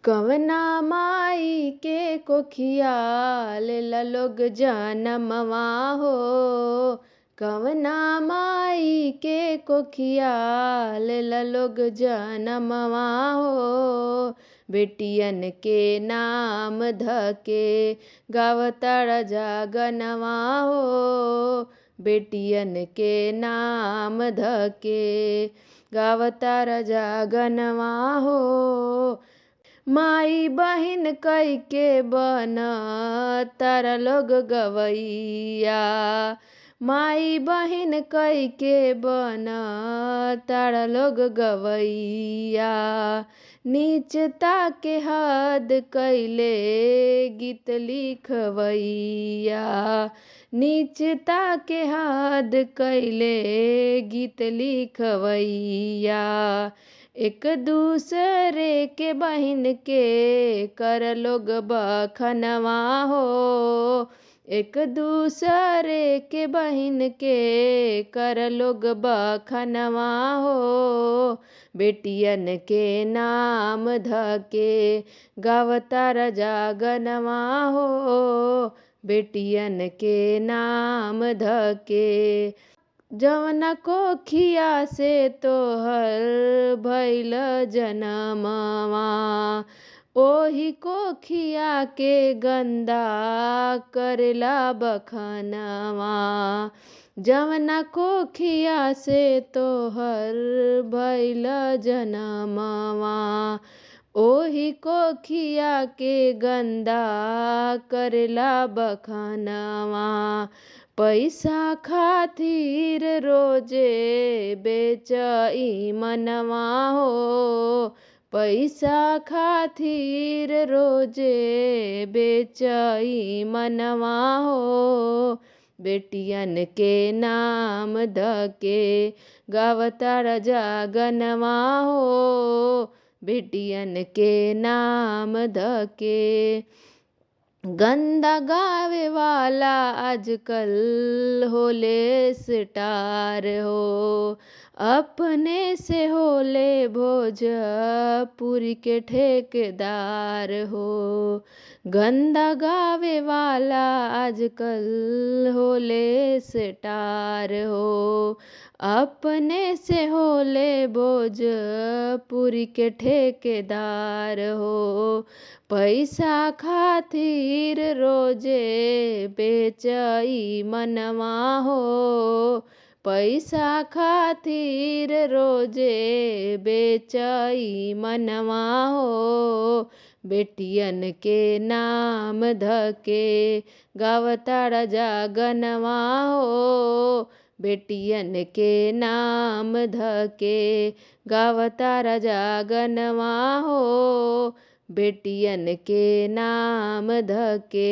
कवना माई के कोखिया लेला लोग जनमवा हो। कवना माई के कोखिया लेला लोग जनमवा हो। बेटियन के नाम धके गावतार जागनवा हो। बेटियन के नाम धके गावतार जागनवा हो। माई बहिन कई के बन तारा लोग गवैया। माई बहिन कई के बन तारा लोग गवैया। नीचता के हद कैले गीत लिखवैया। नीचता के हद कैले गीत लिखवैया। एक दूसरे के बहिन के कर लोग बखनवा हो। एक दूसरे के बहिन के कर लोग बखनवा हो। बेटियन के नाम धके गावतार जागनवा हो। बेटियन के नाम धके जवना कोखिया से तोहर भइल जनमवा। ओही कोखिया के गंदा करेला बखनवा। जवना कोखिया से तोहर भइल जनमवा। ओही कोखिया के गंदा करेला बखनवा। पैसा खातिर रोजे बेचई मनवा हो। पैसा खातिर रोजे बेचई मनवा हो। बेटियन के नाम धके गावतार जागनवा हो। बेटियन के नाम धके गंदा गावे वाला आजकल होले स्टार हो। अपने से होले भोजपुरी के ठेकेदार हो। गंदा गावे वाला आजकल होले स्टार हो। अपने से होले भोजपुरी के ठेकेदार हो। पैसा खातिर रोजे बेचई मनवा हो। पैसा खातिर रोजे बेचई मनवा हो। बेटियन के नाम धके गावतार जागनवा हो। बेटियन के नाम धके गावतार जागनवा हो। बेटियन के नाम धके।